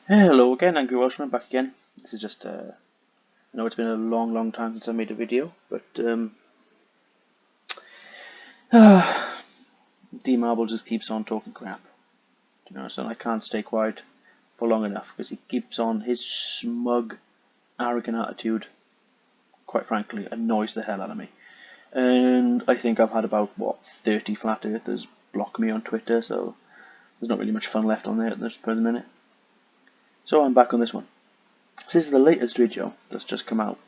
Hello again, Angry Welshman back again. This is just, I know it's been a long time since I made a video, but D.Marble just keeps on talking crap. You know, so I can't stay quiet for long enough because he keeps on his smug, arrogant attitude. Quite frankly, annoys the hell out of me. And I think I've had about 30 flat earthers block me on Twitter, so there's not really much fun left on there at this present minute. So I'm back on this one. So this is the latest video that's just come out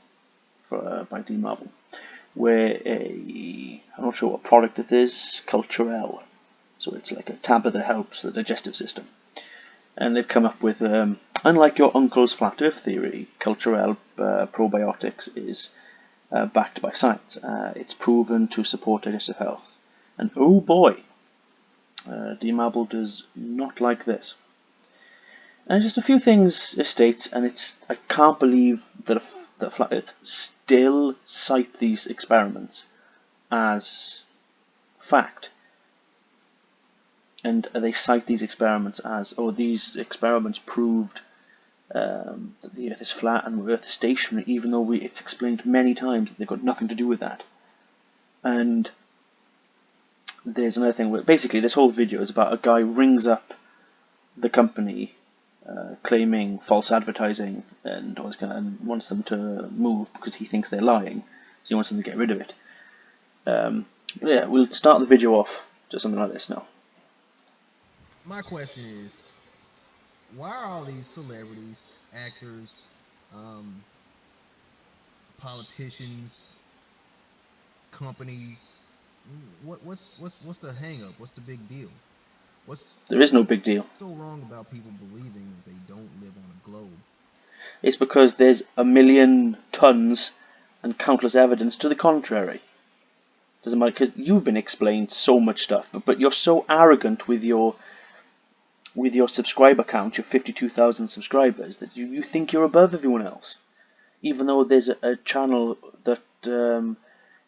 by D.Marble, where I'm not sure what product it is, Culturelle. So it's like a tablet that helps the digestive system. And they've come up with, unlike your uncle's flat earth theory, Culturelle probiotics is backed by science. It's proven to support digestive health. And oh boy, D.Marble does not like this. And just a few things it states, and I can't believe that Flat Earth still cite these experiments as fact. And they cite these experiments as, these experiments proved that the Earth is flat and the Earth is stationary, even though it's explained many times that they've got nothing to do with that. And there's another thing where basically this whole video is about a guy rings up the company claiming false advertising and wants them to move because he thinks they're lying, so he wants them to get rid of it. But yeah, we'll start the video off just something like this now. My question is, why are all these celebrities, actors, politicians, companies, what's the hang up? What's the big deal? There is no big deal. So wrong about people believing that they don't live on a globe? It's because there's a million tons and countless evidence to the contrary. Doesn't matter, because you've been explained so much stuff, but you're so arrogant with your subscriber count, your 52,000 subscribers, that you think you're above everyone else. Even though there's a channel that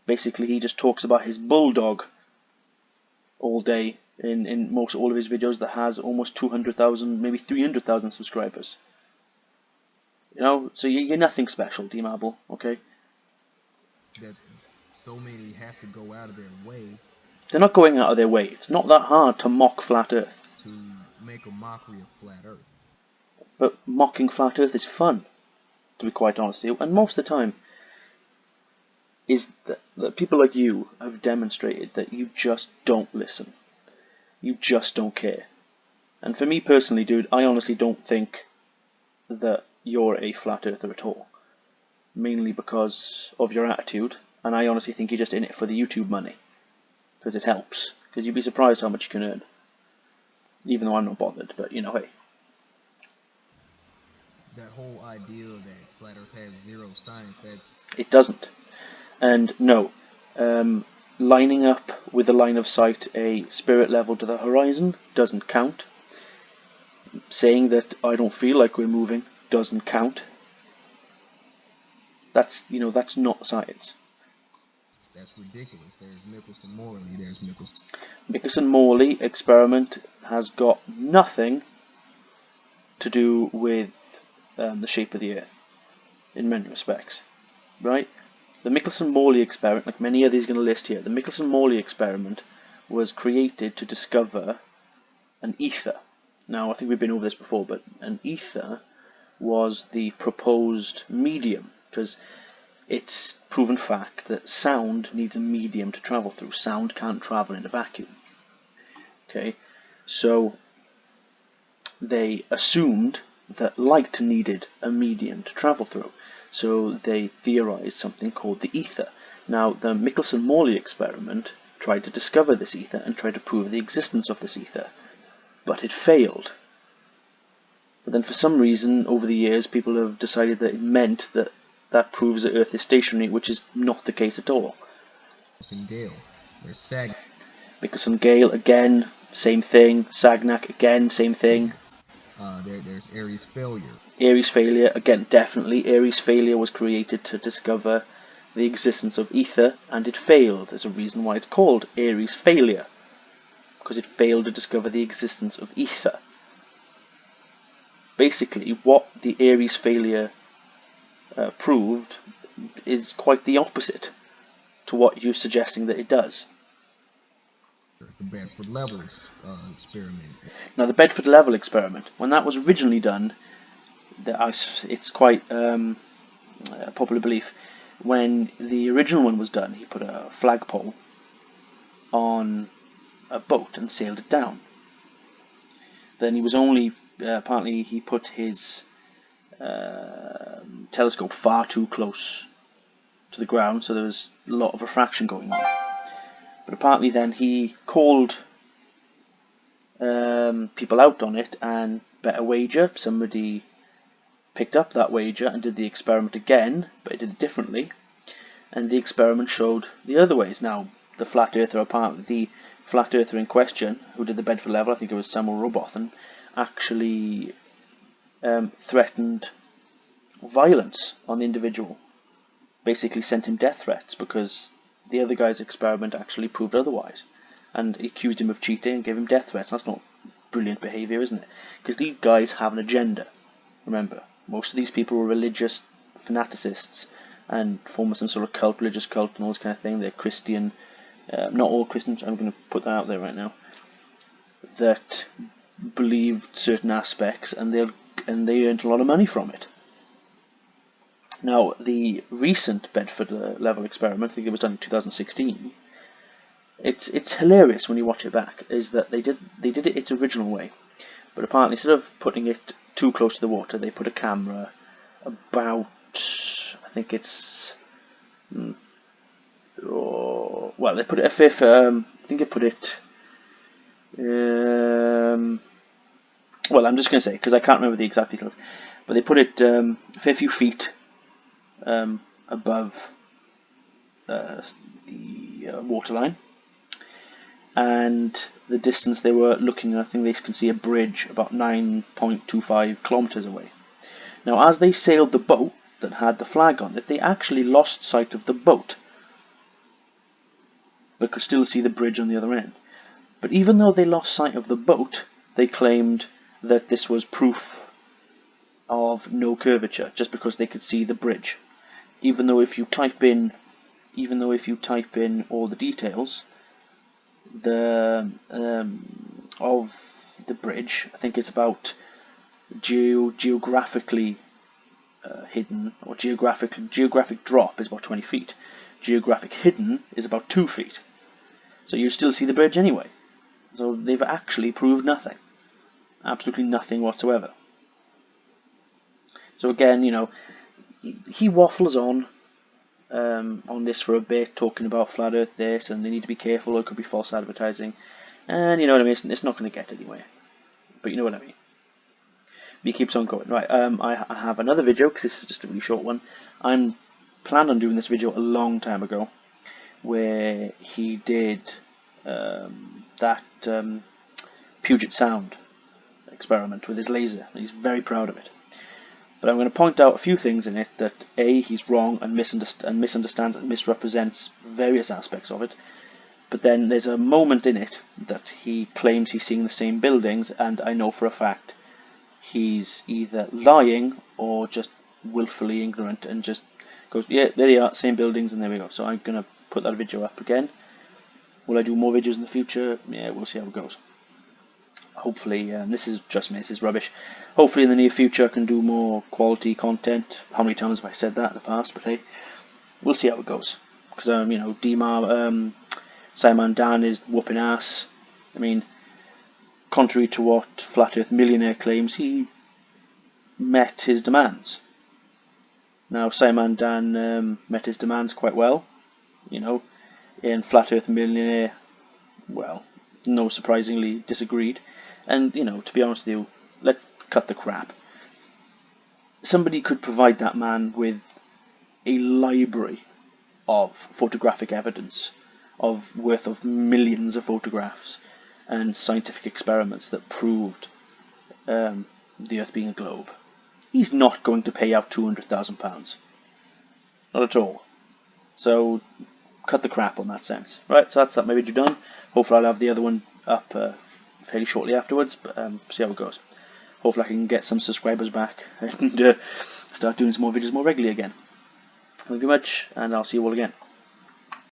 basically he just talks about his bulldog all day in most all of his videos that has almost 200,000, maybe 300,000 subscribers. You know, so you're nothing special, D.Marble, okay? That so many have to go out of their way. They're not going out of their way. It's not that hard to mock Flat Earth. To make a mockery of Flat Earth. But mocking Flat Earth is fun, to be quite honest with you, and most of the time is that people like you have demonstrated that you just don't listen. You just don't care. And for me personally, dude, I honestly don't think that you're a flat earther at all. Mainly because of your attitude, and I honestly think you're just in it for the YouTube money. Because it helps. Because you'd be surprised how much you can earn. Even though I'm not bothered, but you know, hey. That whole idea that Flat Earth has zero science, it doesn't. And no, lining up with a line of sight a spirit level to the horizon doesn't count. Saying that I don't feel like we're moving doesn't count. That's not science. That's ridiculous. There's Michelson-Morley. There's Michelson. Michelson-Morley experiment has got nothing to do with the shape of the Earth in many respects, right? The Michelson-Morley experiment, like many others going to list here, the Michelson-Morley experiment was created to discover an ether. Now, I think we've been over this before, but an ether was the proposed medium, because it's proven fact that sound needs a medium to travel through. Sound can't travel in a vacuum. Okay, so they assumed that light needed a medium to travel through. So they theorized something called the ether. Now, the Michelson-Morley experiment tried to discover this ether and tried to prove the existence of this ether, but it failed. But then for some reason, over the years, people have decided that it meant that proves that Earth is stationary, which is not the case at all. Gale. There's Sag. Gale, again, same thing. Sagnac, again, same thing. There's Aries failure. Aries failure, again, definitely. Aries failure was created to discover the existence of ether, and it failed. There's a reason why it's called Aries failure, because it failed to discover the existence of ether. basically what the Aries failure proved is quite the opposite to what you're suggesting that it does. The Bedford level experiment. Now, the Bedford level experiment, when that was originally done, it's quite a popular belief. When the original one was done, he put a flagpole on a boat and sailed it down. Then he was only apparently he put his telescope far too close to the ground, so there was a lot of refraction going on. But apparently then he called people out on it and bet a wager. Somebody picked up that wager and did the experiment again, but it did it differently, and the experiment showed the other ways. Now, the flat earther in question, who did the Bedford level, I think it was Samuel Rowbotham, actually threatened violence on the individual. Basically sent him death threats because the other guy's experiment actually proved otherwise, and accused him of cheating and gave him death threats. That's not brilliant behaviour, isn't it? Because these guys have an agenda. Remember, most of these people were religious fanaticists and form some sort of cult, religious cult and all this kind of thing. They're Christian, not all Christians, I'm going to put that out there right now, that believed certain aspects, and they earned a lot of money from it. Now, the recent Bedford level experiment, I think it was done in 2016, it's hilarious when you watch it back, is that they did it its original way. But apparently, instead of putting it too close to the water, they put a camera about, I think it's, they put it a fifth, I think they put it, well, I'm just going to say, because I can't remember the exact details, but they put it a fair few feet above the waterline, and the distance they were looking at, I think they can see a bridge about 9.25 kilometers away. Now, as they sailed the boat that had the flag on it, they actually lost sight of the boat, but could still see the bridge on the other end. But even though they lost sight of the boat, they claimed that this was proof of no curvature, just because they could see the bridge. Even though if you type in all the details, of the bridge, I think it's about geographically hidden, or geographic drop is about 20 feet. Geographic hidden is about 2 feet. So you still see the bridge anyway. So they've actually proved nothing. Absolutely nothing whatsoever. So again, he waffles on this for a bit, talking about flat Earth this, and they need to be careful, or it could be false advertising. And you know what I mean, it's not going to get anywhere. But you know what I mean. But he keeps on going. Right, I have another video, because this is just a really short one. I'm planned on doing this video a long time ago, where he did that Puget Sound experiment with his laser, and he's very proud of it. But I'm going to point out a few things in it that A, he's wrong and misunderstands and misrepresents various aspects of it. But then there's a moment in it that he claims he's seeing the same buildings, and I know for a fact he's either lying or just willfully ignorant and just goes, yeah, there they are, same buildings, and there we go. So I'm going to put that video up again. Will I do more videos in the future? Yeah, we'll see how it goes. Hopefully, trust me, this is rubbish. Hopefully in the near future I can do more quality content. How many times have I said that in the past? But hey, we'll see how it goes. Because D.Marble, Simon Dan is whooping ass. I mean, contrary to what Flat Earth Millionaire claims, he met his demands. Now, Simon Dan met his demands quite well. In Flat Earth Millionaire, well, no surprisingly disagreed. And, to be honest with you, let's cut the crap. Somebody could provide that man with a library of photographic evidence worth of millions of photographs and scientific experiments that proved the Earth being a globe. He's not going to pay out £200,000. Not at all. So, cut the crap on that sense. Right, so that's that my video done. Hopefully I'll have the other one up fairly shortly afterwards, but see how it goes. hopefully I can get some subscribers back and start doing some more videos more regularly again. Thank you very much, and I'll see you all again.